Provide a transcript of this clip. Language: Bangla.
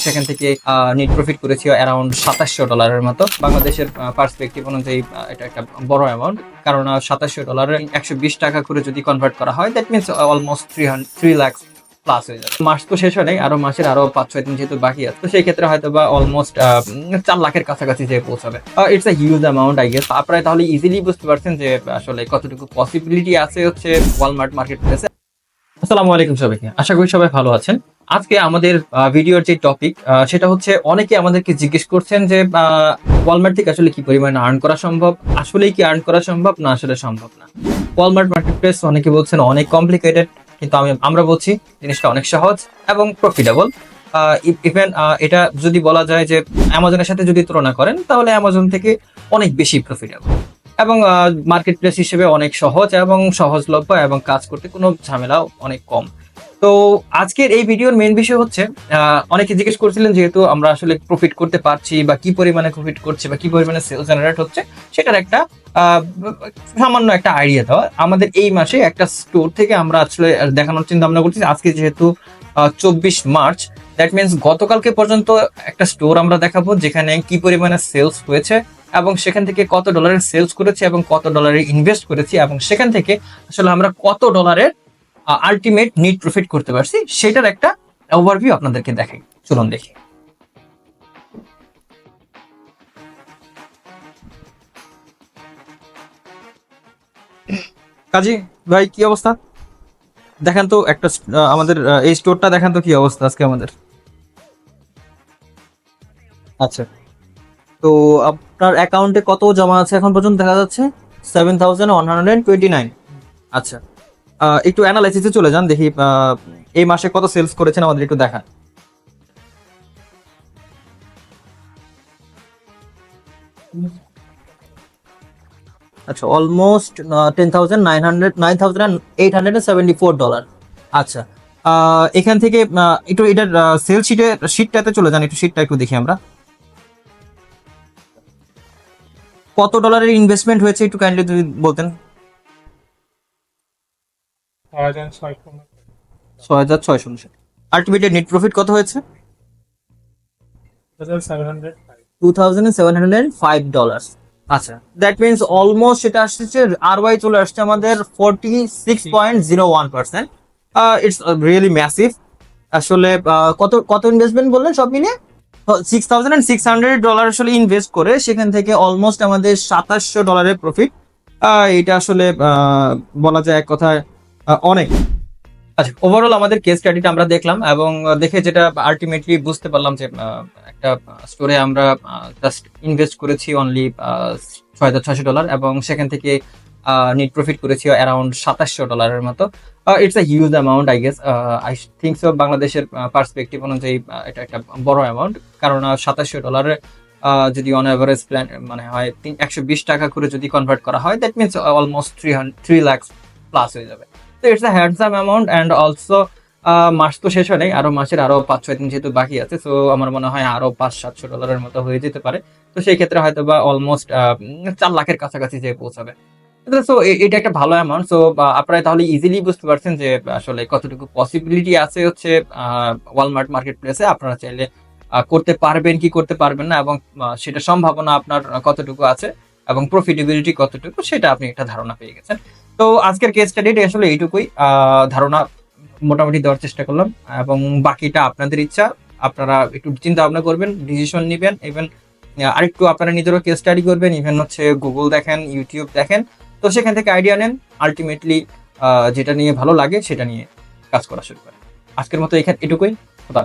সেখান থেকে নেট প্রফিট করেছি অ্যারাউন্ড $2700 মতো। বাংলাদেশের পার্সপেক্টিভ অনুযায়ী এটা একটা বড় অ্যামাউন্ট, কারণ $2700 120 টাকা করে যদি কনভার্ট করা হয়, that means almost 3 lakh plus হয়ে যাবে। মাস তো শেষ হয় নাই, মাসের আরো 5-6 দিন যেহেতু বাকি আছে, তো সেই ক্ষেত্রে হয়তো বা অলমোস্ট 4 লাখের কাছাকাছি যে পৌঁছাবে। It's a huge amount I guess. আপনারা তাহলে ইজিলি বুঝতে পারছেন যে আসলে কতটুকু পসিবিলিটি আছে হচ্ছে ওয়ালমার্ট মার্কেট প্লেসে। আসসালামু আলাইকুম সবাইকে, আশা করি সবাই ভালো আছেন। আজকে আমাদের ভিডিওর যে টপিক সেটা হচ্ছে, অনেকে আমাদেরকে জিজ্ঞেস করছেন যে ওয়ালমার্ট থেকে আসলে কি পরিমাণে আর্ন করা সম্ভব, আসলেই কি আর্ন করা সম্ভব না আসলে সম্ভব না। ওয়ালমার্ট মার্কেট প্লেস অনেকে বলছেন অনেক কমপ্লিকেটেড, কিন্তু আমরা বলছি জিনিসটা অনেক সহজ এবং প্রফিটেবল। ইভেন এটা যদি বলা যায় যে অ্যামাজনের সাথে যদি তুলনা করেন, তাহলে অ্যামাজন থেকে অনেক বেশি প্রফিটেবল এবং মার্কেট প্লেস হিসেবে অনেক সহজ এবং সহজলভ্য এবং কাজ করতে কোনো ঝামেলাও অনেক কম। তো আজকের এই ভিডিওর মেইন বিষয় হচ্ছে, অনেকে জিজ্ঞেস করছিলেন যেহেতু আমরা আসলে প্রফিট করতে পারছি বা কি পরিমাণে প্রফিট করছে বা কি পরিমাণে সেল জেনারেট হচ্ছে, সেটার একটা সামান্য একটা আইডিয়া দেওয়া। আমাদের এই মাসে একটা স্টোর থেকে আমরা আসলে দেখানোর চিন্তা ভাবনা করছি। আজকে যেহেতু 24 মার্চ, দ্যাট মিনস গতকালকে পর্যন্ত একটা স্টোর আমরা দেখাবো যেখানে কি পরিমাণে সেলস হয়েছে এবং সেখান থেকে কত ডলারের সেলস করেছি এবং কত ডলারের ইনভেস্ট করেছি এবং সেখান থেকে আসলে আমরা কত ডলারের আলটিমেট নেট প্রফিট করতে পারছি, সেটার একটা ওভারভিউ আপনাদেরকে দেখাই। চলুন দেখি। কাজী ভাই, কি অবস্থা? দেখেন তো একটা আমাদের এই স্টোরটা দেখেন তো কি অবস্থা আজকে আমাদের। আচ্ছা, তো আপনার অ্যাকাউন্টে কত জমা আছে এখন পর্যন্ত? দেখা যাচ্ছে 7129। আচ্ছা, একটু অ্যানালাইসিসে চলে যান, দেখি এই মাসে কত সেলস করেছেন আমাদের একটু দেখান। আচ্ছা, অলমোস্ট 9,874 ডলার। আচ্ছা, এখান থেকে একটু এটার সেল শিটটাতে চলে যান, একটু শিটটা একটু দেখি আমরা। কত ডলারের ইনভেস্টমেন্ট হয়েছে একটু কাইন্ডলি যদি বলতেন। 6,600। আলটিমেট নেট প্রফিট কত হয়েছে? $2,705। আচ্ছা, দ্যাট মিনস অলমোস্ট এটা আসছে, আরওয়াই চলে আসছে আমাদের 46.01%। It's really massive. আসলে কত কত ইনভেস্টমেন্ট বললেন সব মিলিয়ে? $6,600 আসলে ইনভেস্ট করে সেখান থেকে অলমোস্ট আমাদের $2,700 প্রফিট। এটা আসলে বলা যায় এক কথায় অনেক। আচ্ছা, ওভারঅল আমাদের কেস স্টাডিটা আমরা দেখলাম এবং দেখে যেটা আলটিমেটলি বুঝতে পারলাম যে একটা স্টোরে আমরা জাস্ট ইনভেস্ট করেছি অনলি $6,600 এবং সেখান থেকে নেট প্রফিট করেছি অ্যারাউন্ড $2,700 মতো। It's a huge amount I guess. I think so বাংলাদেশের পার্সপেক্টিভ অনুযায়ী এটা একটা বড় অ্যামাউন্ট, কারণ $2,700 যদি অন অ্যাভারেজ প্ল্যান মানে হয় 120 টাকা করে যদি কনভার্ট করা হয়, that means almost 3 lakh plus হয়ে যাবে। তো it's a handsome amount and also মাস তো শেষ হয় নাই, মাসের আরো 5-6 দিন যেহেতু বাকি আছে, সো আমার মনে হয় আরো $500-700 মতো হয়ে যেতে পারে। তো সেই ক্ষেত্রে হয়তো বা অলমোস্ট 4 লাখের কাছাকাছি যে পৌঁছাবে। সো এটা একটা ভালো অ্যামাউন্ট। সো আপনারা তাহলে ইজিলি বুঝতে পারছেন যে আসলে কতটুকু পসিবিলিটি আছে হচ্ছে ওয়ালমার্ট মার্কেট প্লেসে। আপনারা চাইলে করতে পারবেন কি করতে পারবেন না, এবং সেটা সম্ভাবনা আপনার কতটুকু আছে এবং প্রফিটেবিলিটি কতটুকু, সেটা আপনি একটা ধারণা পেয়ে গেছেন। তো আজকের কেস স্টাডিটা আসলে এইটুকুই, ধারণা মোটামুটি দেওয়ার চেষ্টা করলাম এবং বাকিটা আপনাদের ইচ্ছা। আপনারা একটু চিন্তা ভাবনা করবেন, ডিসিশন নিবেন, ইভেন আরেকটু আপনারা নিজেরও কেস স্টাডি করবেন, ইভেন হচ্ছে গুগল দেখেন, ইউটিউব দেখেন। তো সেখান থেকে আইডিয়া নেন, আলটিমেটলি যেটা নিয়ে ভালো লাগে সেটা নিয়ে কাজ করা শুরু করেন। আজকের মতো এটুকুই। খোদা।